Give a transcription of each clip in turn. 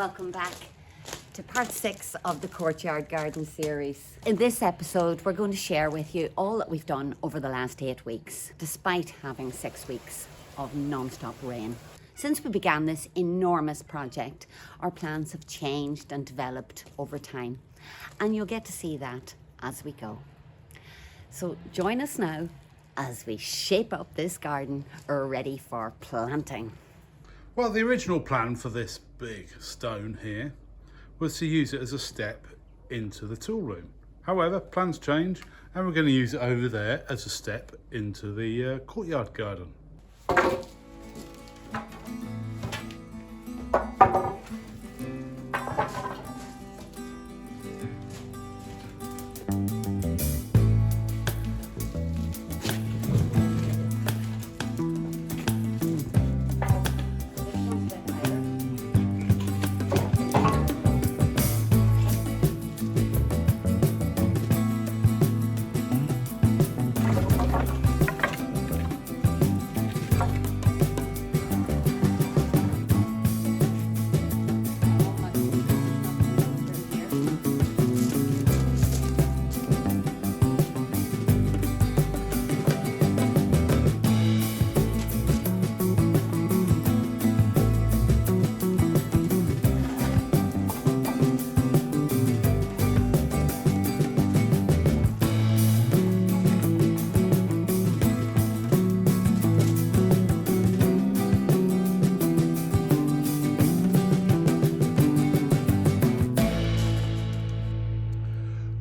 Welcome back to part 6 of the Courtyard Garden series. In this episode, we're going to share with you all that we've done over the last 8 weeks, despite having 6 weeks of non-stop rain. Since we began this enormous project, our plans have changed and developed over time, and you'll get to see that as we go. So join us now as we shape up this garden ready for planting. Well, the original plan for this big stone here was to use it as a step into the tool room. However, plans change and we're going to use it over there as a step into the courtyard garden.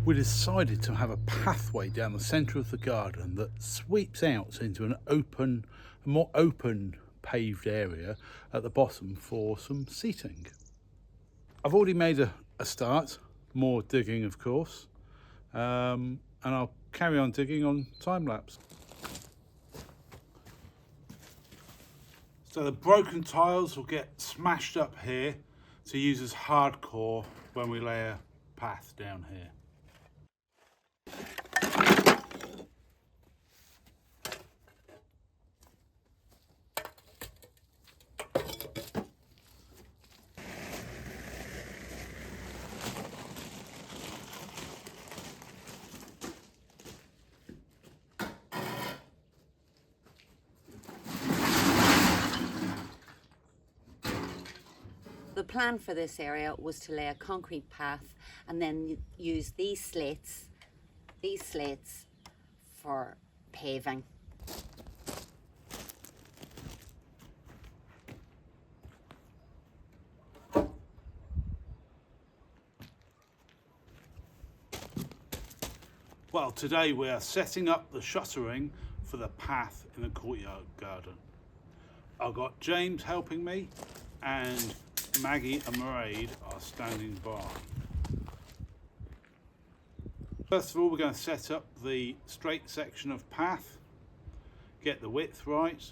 We decided to have a pathway down the centre of the garden that sweeps out into a more open paved area at the bottom for some seating. I've already made a start, more digging of course, and I'll carry on digging on time lapse. So the broken tiles will get smashed up here to use as hardcore when we lay a path down here. The plan for this area was to lay a concrete path and then use these slates for paving. Well, today we are setting up the shuttering for the path in the courtyard garden. I've got James helping me and Maggie and Mairead are standing by. First of all, we're going to set up the straight section of path, get the width right.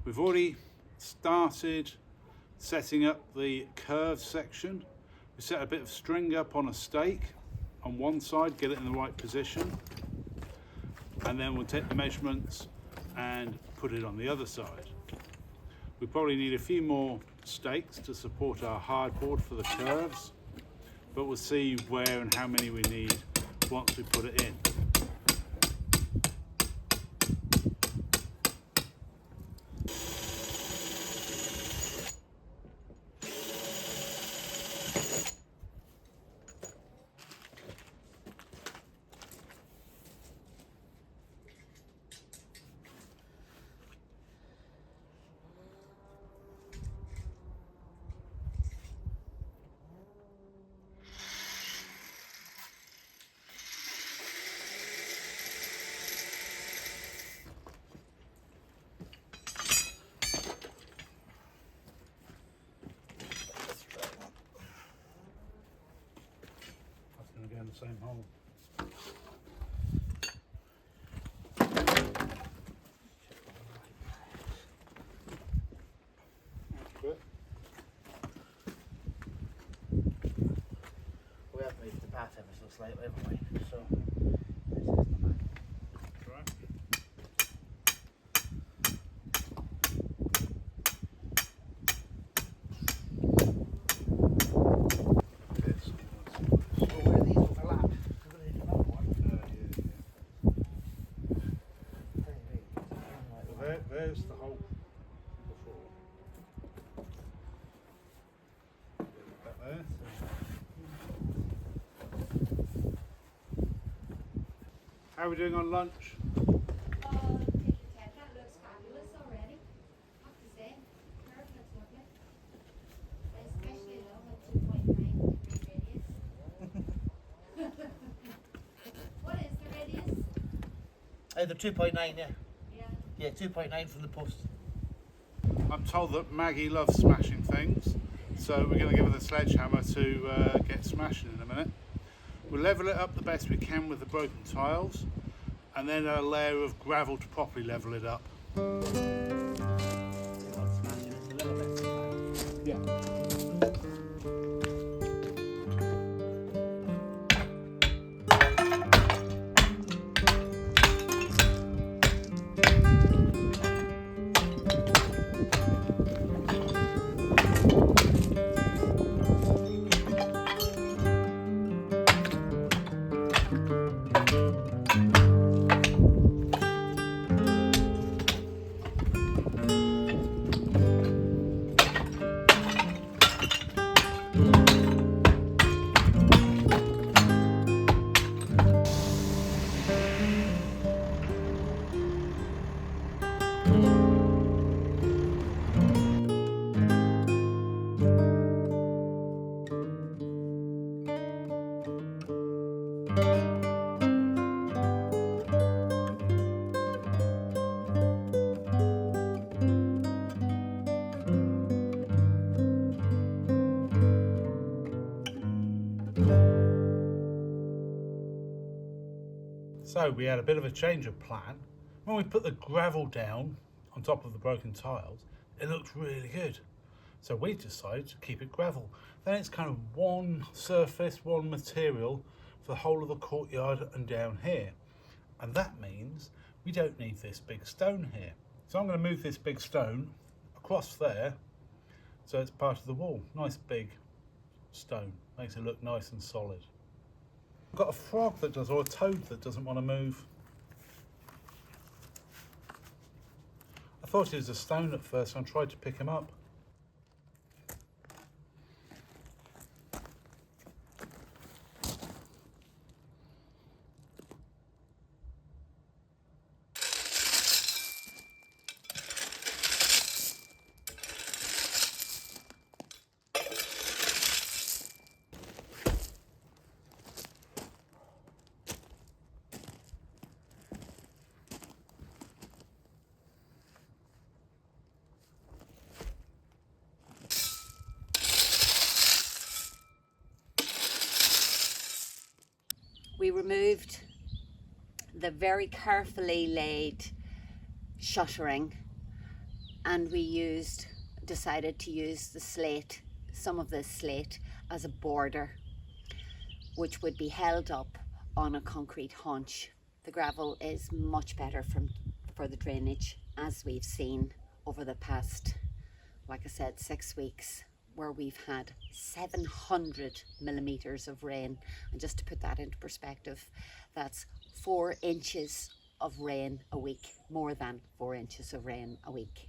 We've already started setting up the curved section. We set a bit of string up on a stake on one side, get it in the right position, and then we'll take the measurements and put it on the other side. We probably need a few more stakes to support our hardboard for the curves, but we'll see where and how many we need once we put it in. In the same hole. We have moved the path ever so slightly, haven't we? So Right. How are we doing on lunch? That looks fabulous already. I have to say, perfect, lovely. I especially love a 2.9 degree radius. What is the radius? The 2.9, yeah. Yeah. Yeah, 2.9 from the post. I'm told that Maggie loves smashing things, so we're going to give her the sledgehammer to get smashing in a minute. We'll level it up the best we can with the broken tiles, and then a layer of gravel to properly level it up. Yeah. So we had a bit of a change of plan. When we put the gravel down on top of the broken tiles, it looked really good. So we decided to keep it gravel. Then it's kind of one surface, one material for the whole of the courtyard and down here. And that means we don't need this big stone here. So I'm going to move this big stone across there so it's part of the wall. Nice big stone, makes it look nice and solid. I've got a frog that does, or a toad that doesn't want to move. I thought he was a stone at first and I tried to pick him up. We removed the very carefully laid shuttering, and we decided to use the slate, some of this slate, as a border, which would be held up on a concrete haunch. The gravel is much better for the drainage, as we've seen over the past, like I said, 6 weeks, where we've had 700 millimeters of rain. And just to put that into perspective, that's 4 inches of rain a week, more than 4 inches of rain a week.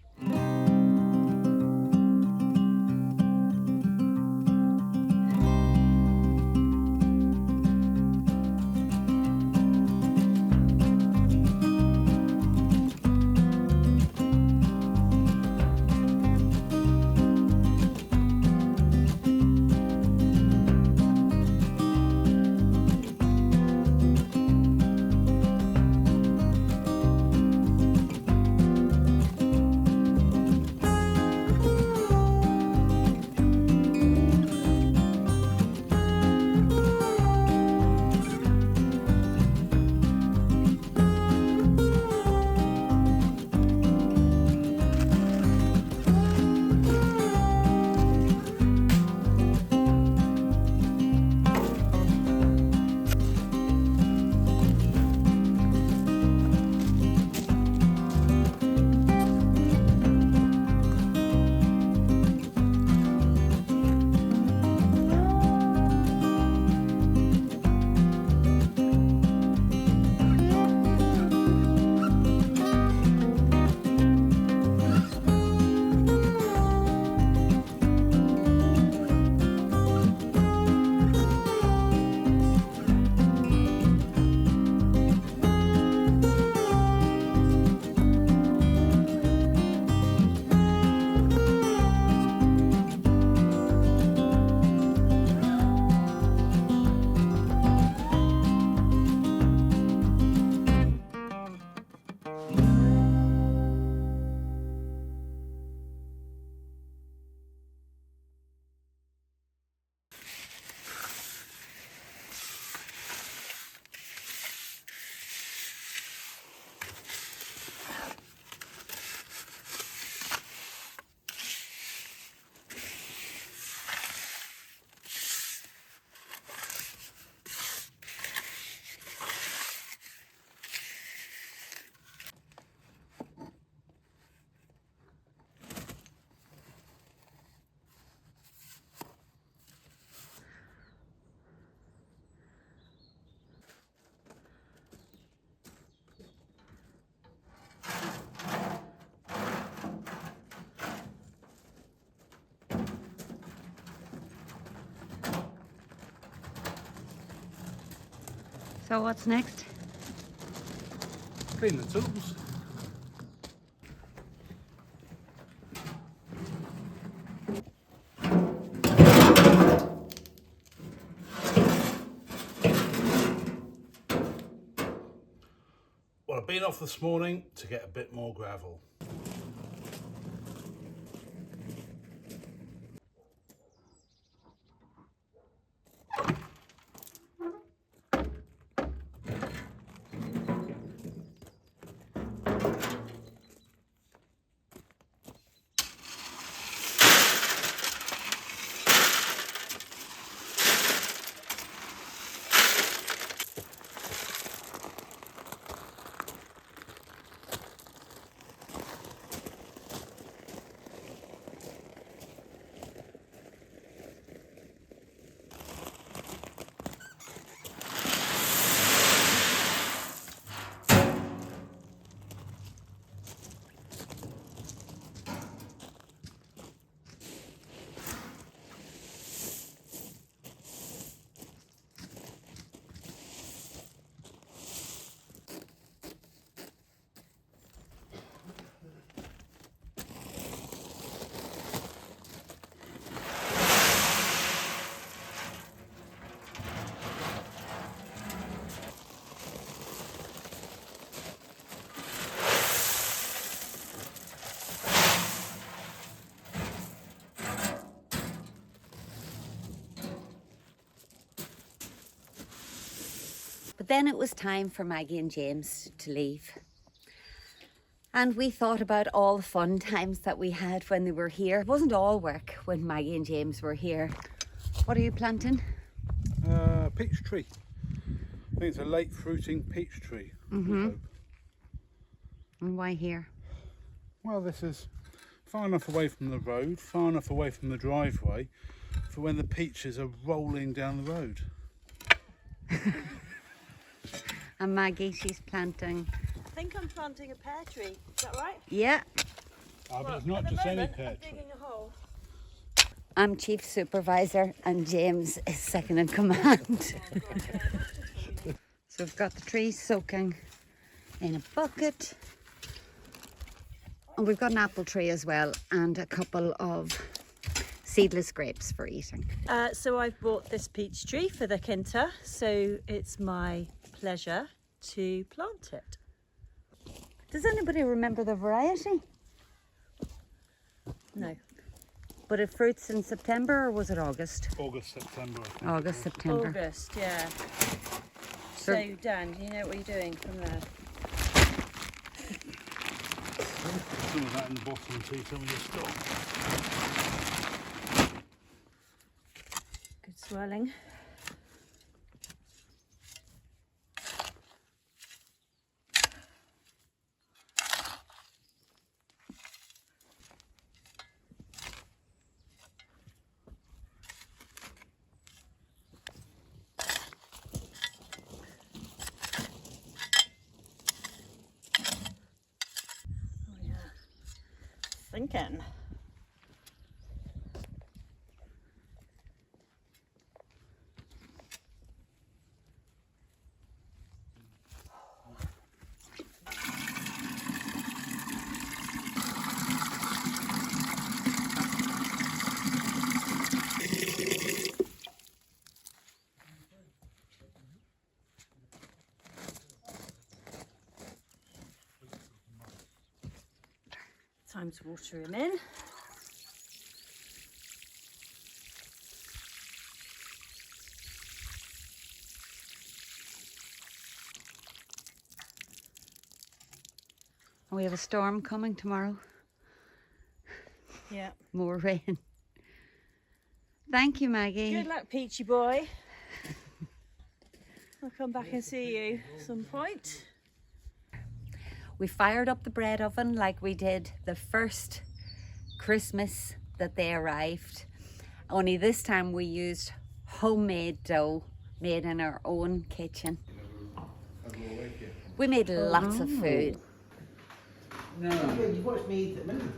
So what's next? Clean the tools. Well, I've been off this morning to get a bit more gravel. But then it was time for Maggie and James to leave. And we thought about all the fun times that we had when they were here. It wasn't all work when Maggie and James were here. What are you planting? Peach tree. I think it's a late fruiting peach tree. And why here? Well, this is far enough away from the road, far enough away from the driveway for when the peaches are rolling down the road. And Maggie, she's planting. I think I'm planting a pear tree. Is that right? Yeah. But it's At not the just any moment, pear I'm tree. digging a hole. I'm chief supervisor and James is second in command. So we've got the trees soaking in a bucket. And we've got an apple tree as well and a couple of seedless grapes for eating. So I've bought this peach tree for the Kinta, so it's my pleasure to plant it. Does anybody remember the variety? No. But it fruits in September or was it August? August, September, I think. August, September. August, yeah. So- So Dan, do you know what you're doing from there? Some of that in the bottom too, some of your stock. Good swirling. Thinking. Time to water him in. We have a storm coming tomorrow. Yeah. More rain. Thank you, Maggie. Good luck, Peachy boy. I'll come back and see you at some point. We fired up the bread oven like we did the first Christmas that they arrived. Only this time we used homemade dough made in our own kitchen. We made lots of food. No. You watched me eat it, didn't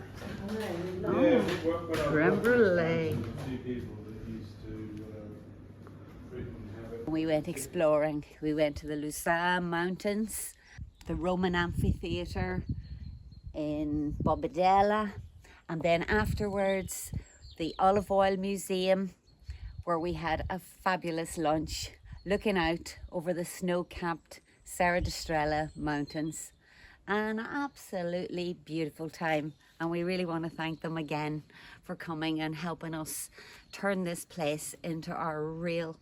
Creme brulee. Two people that used to frequently have it. We went exploring. We went to the Lucerne Mountains, the Roman Amphitheatre in Bobadella, and then afterwards the Olive Oil Museum, where we had a fabulous lunch looking out over the snow-capped Serra da Estrela Mountains. An absolutely beautiful time, and we really want to thank them again for coming and helping us turn this place into our real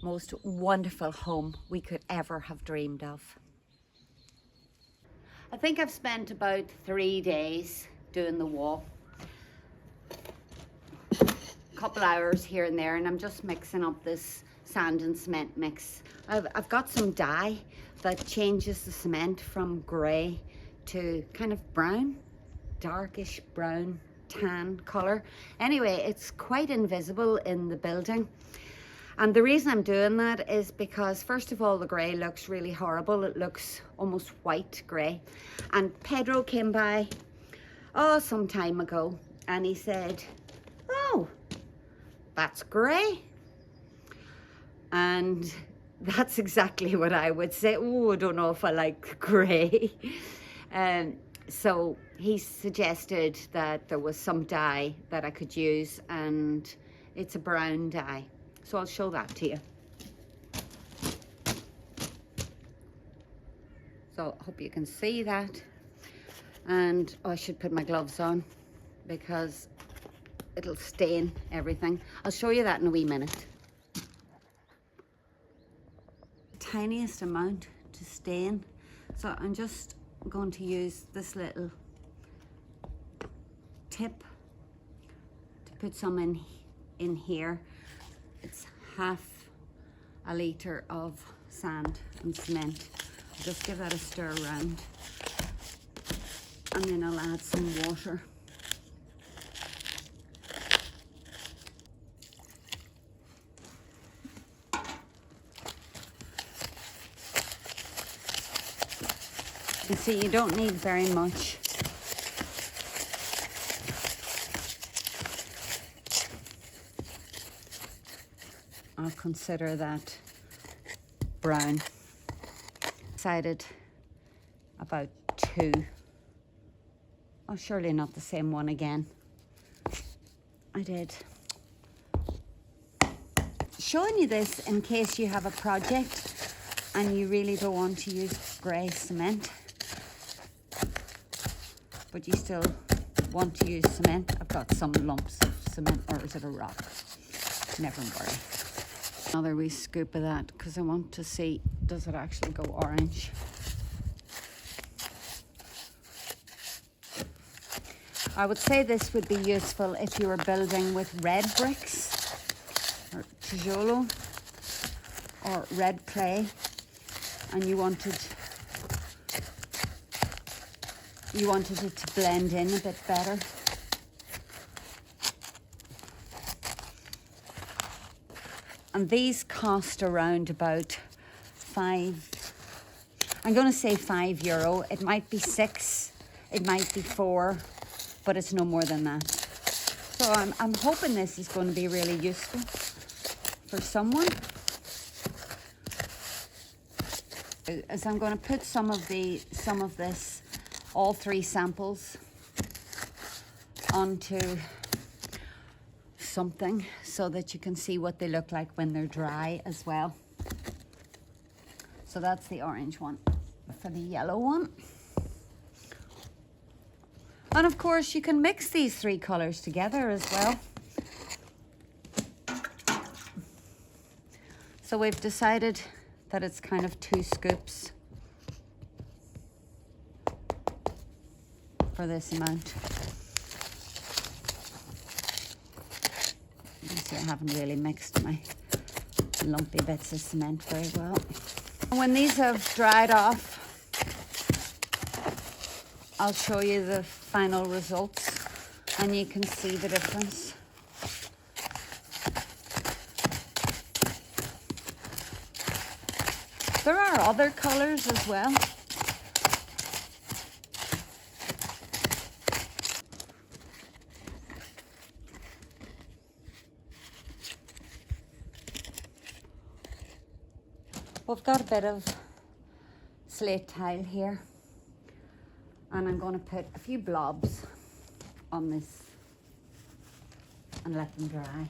most wonderful home we could ever have dreamed of. I think I've spent about 3 days doing the wall. A couple hours here and there, and I'm just mixing up this sand and cement mix. I've got some dye that changes the cement from grey to kind of brown, darkish brown, tan colour. Anyway, it's quite invisible in the building. And the reason I'm doing that is because, first of all, the grey looks really horrible. It looks almost white grey. And Pedro came by, some time ago, and he said, "Oh, that's grey." And that's exactly what I would say. Oh, I don't know if I like grey. So he suggested that there was some dye that I could use, and it's a brown dye. So I'll show that to you. So I hope you can see that. And I should put my gloves on because it'll stain everything. I'll show you that in a wee minute. Tiniest amount to stain. So I'm just going to use this little tip to put some in here. It's half a litre of sand and cement. I'll just give that a stir around, and then I'll add some water. You see, you don't need very much. I'll consider that brown. Decided about 2. Oh, surely not the same one again. I did. Showing you this in case you have a project and you really don't want to use grey cement, but you still want to use cement. I've got some lumps of cement, or is it a rock? Never worry. Another wee scoop of that, because I want to see, does it actually go orange? I would say this would be useful if you were building with red bricks, or tijolo, or red clay, and you wanted it to blend in a bit better. And these cost around about I'm going to say €5. It might be 6, it might be 4, but it's no more than that. So I'm hoping this is going to be really useful for someone. As I'm going to put some of this, all 3 samples, onto something so that you can see what they look like when they're dry as well. So that's the orange one. For the yellow one, and of course you can mix these 3 colors together as well. So we've decided that it's kind of 2 scoops for this amount. I haven't really mixed my lumpy bits of cement very well. When these have dried off, I'll show you the final results and you can see the difference. There are other colours as well. We've got a bit of slate tile here, and I'm going to put a few blobs on this and let them dry.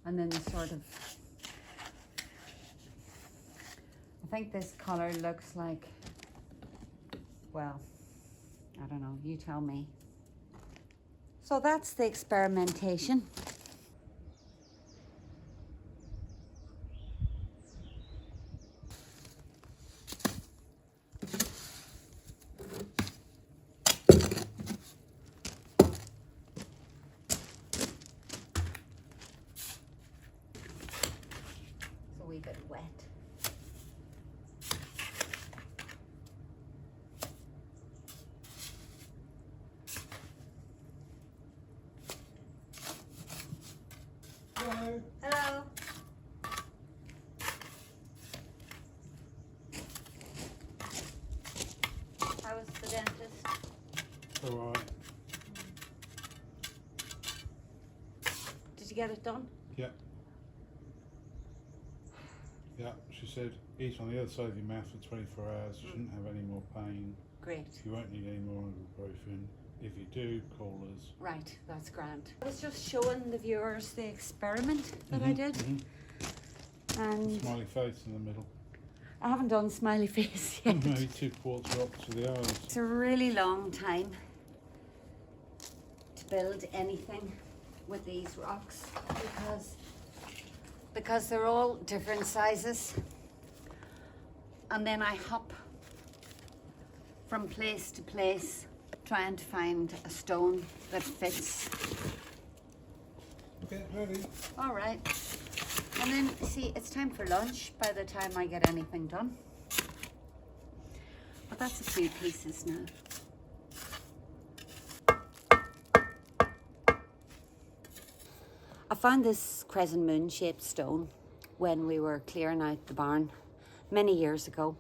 And then the sort of, I think this colour looks like, well, I don't know, you tell me. So that's the experimentation. It's a wee bit wet. Hello. Hello. How was the dentist? All right. Did you get it done? Yeah. Yeah, she said eat on the other side of your mouth for 24 hours. You shouldn't have any more pain. Great. You won't need any more ibuprofen. If you do, call us. Right, that's grand. I was just showing the viewers the experiment that I did. And Smiley face in the middle. I haven't done smiley face yet. Maybe 2 quarts up to the eyes. It's a really long time to build anything with these rocks because they're all different sizes, and then I hop from place to place trying to find a stone that fits. Get ready. All right, and then see, it's time for lunch by the time I get anything done, but that's a few pieces now. I found this crescent moon shaped stone when we were clearing out the barn many years ago,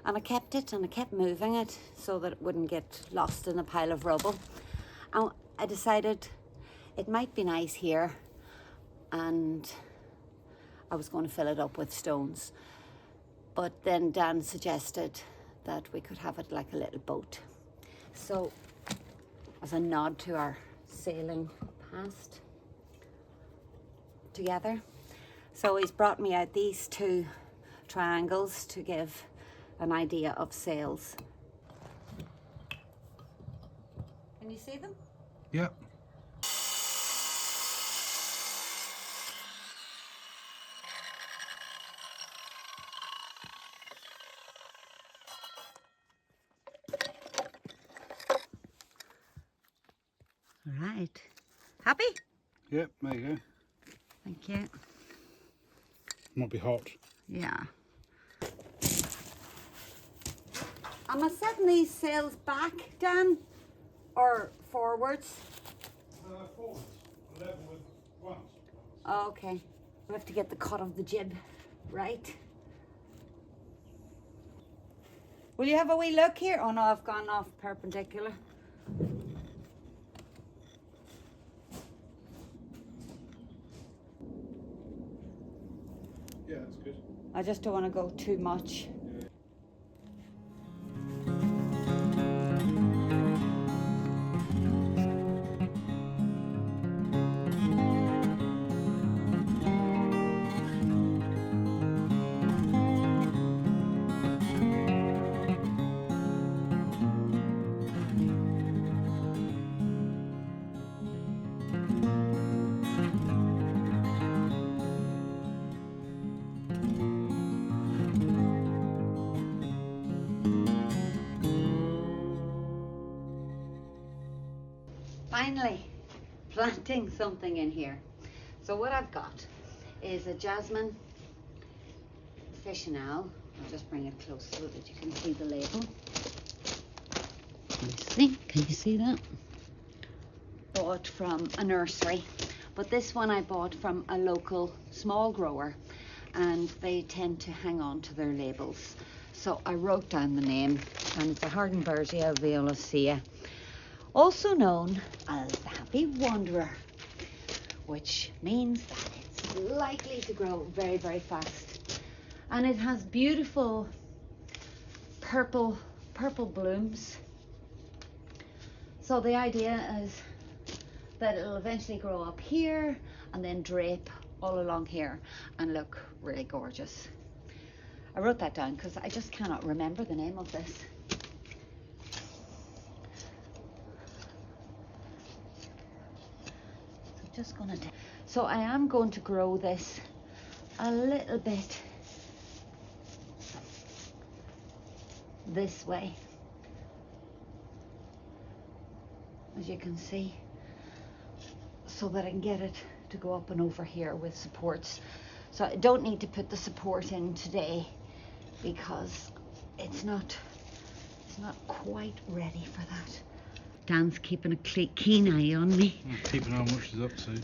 and I kept it and I kept moving it so that it wouldn't get lost in a pile of rubble, and I decided it might be nice here, and I was going to fill it up with stones, but then Dan suggested that we could have it like a little boat, so as a nod to our sailing past together. So he's brought me out these 2 triangles to give an idea of sails. Can you see them? Yep. All right. Happy? Yep, there you go. Thank you. Might be hot. Yeah. Am I setting these sails back, Dan, or forwards? Forwards. Level with once. Oh, okay. We have to get the cut of the jib right. Will you have a wee look here? Oh no, I've gone off perpendicular. Yeah, that's good. I just don't want to go too much. Finally, planting something in here. So what I've got is a jasmine fichinelle. I'll just bring it close so that you can see the label. Can you see that? Bought from a nursery, but this one I bought from a local small grower, and they tend to hang on to their labels. So I wrote down the name, and it's a Hardenbergia violacea, also known as the Happy Wanderer, which means that it's likely to grow very, very fast. And it has beautiful purple blooms. So the idea is that it'll eventually grow up here and then drape all along here and look really gorgeous. I wrote that down because I just cannot remember the name of this. So I am going to grow this a little bit this way, as you can see, so that I can get it to go up and over here with supports. So I don't need to put the support in today because it's not quite ready for that. Dan's keeping a keen eye on me. I'm keeping an eye on what she's up to.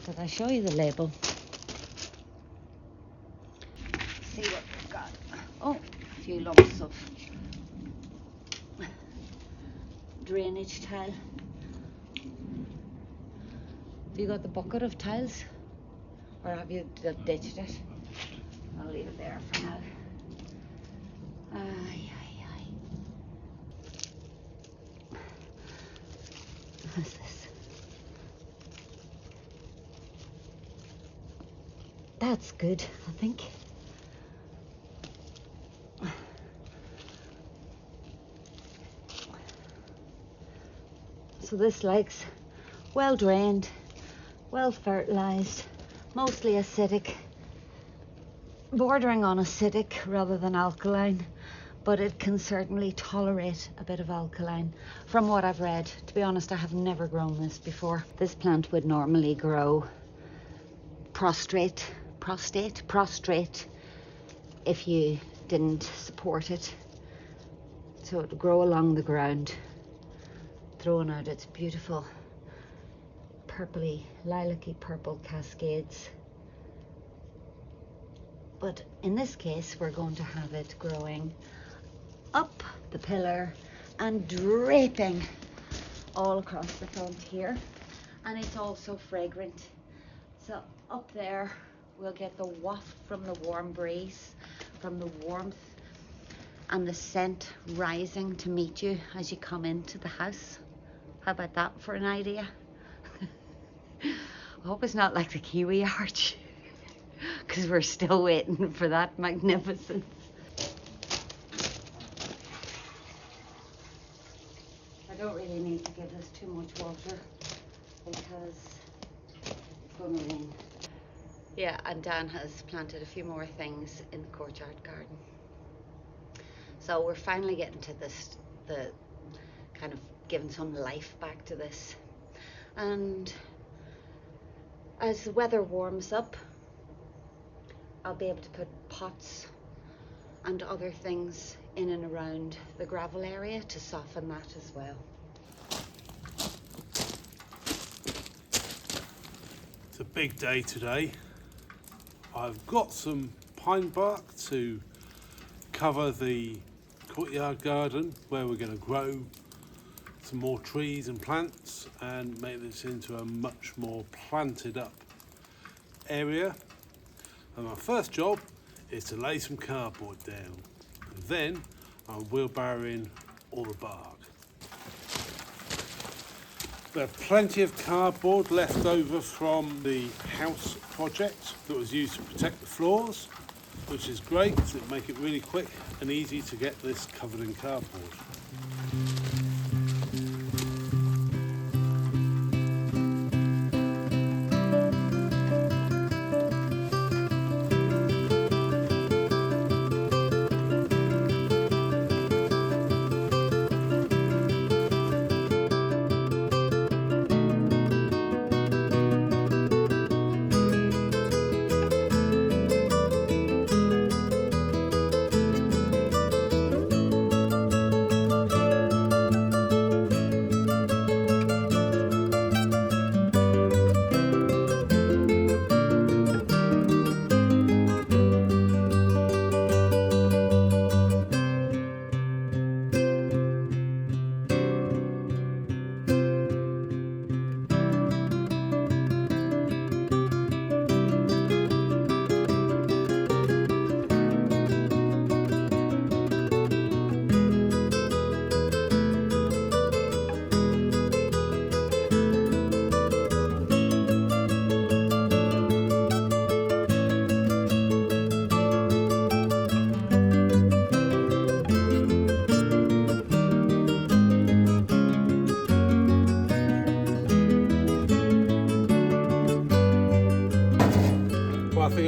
Did I show you the label? See what we've got. Oh, a few lumps of drainage tile. Have you got the bucket of tiles? Or have you ditched it? I'll leave it there for now. What's this? That's good, I think. So this likes well drained, well fertilized, mostly acidic, bordering on acidic rather than alkaline, but it can certainly tolerate a bit of alkaline from what I've read. To be honest, I have never grown this before. This plant would normally grow prostrate if you didn't support it. So it would grow along the ground, throwing out its beautiful purpley, lilac-y purple cascades. But in this case, we're going to have it growing up the pillar and draping all across the front here. And it's also fragrant. So up there, we'll get the waft from the warm breeze, from the warmth, and the scent rising to meet you as you come into the house. How about that for an idea? I hope it's not like the kiwi arch, because we're still waiting for that magnificence. I don't really need to give this too much water because it's going to rain. Yeah, and Dan has planted a few more things in the courtyard garden. So we're finally getting to this, the kind of giving some life back to this. And as the weather warms up, I'll be able to put pots and other things in and around the gravel area to soften that as well. It's a big day today. I've got some pine bark to cover the courtyard garden where we're going to grow some more trees and plants and make this into a much more planted up area. And my first job is to lay some cardboard down, and then I'm wheelbarrowing all the bark. We have plenty of cardboard left over from the house project that was used to protect the floors, which is great because it'll make it really quick and easy to get this covered in cardboard.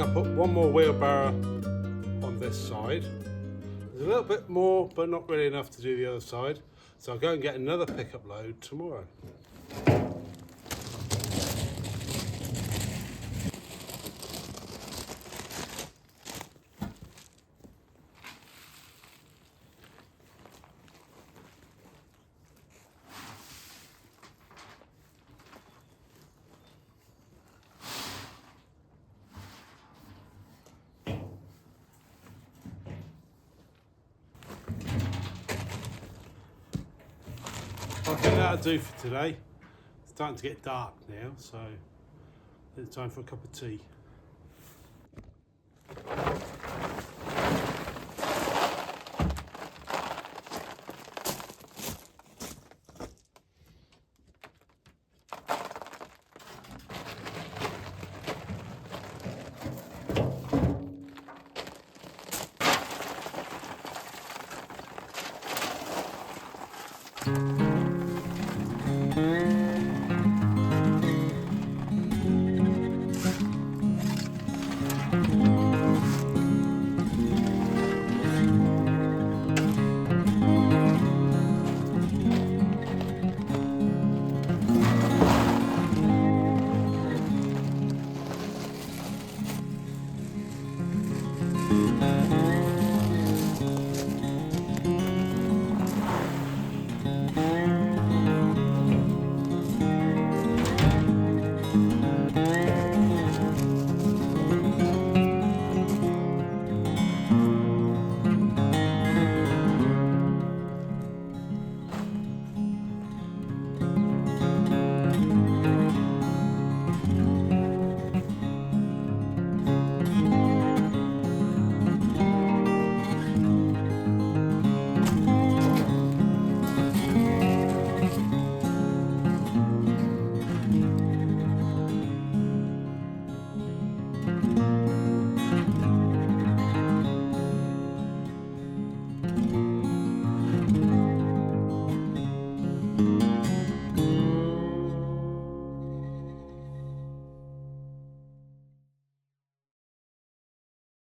I put one more wheelbarrow on this side. There's a little bit more, but not really enough to do the other side. So I'll go and get another pickup load tomorrow. I think that'll do for today. It's starting to get dark now, so it's time for a cup of tea.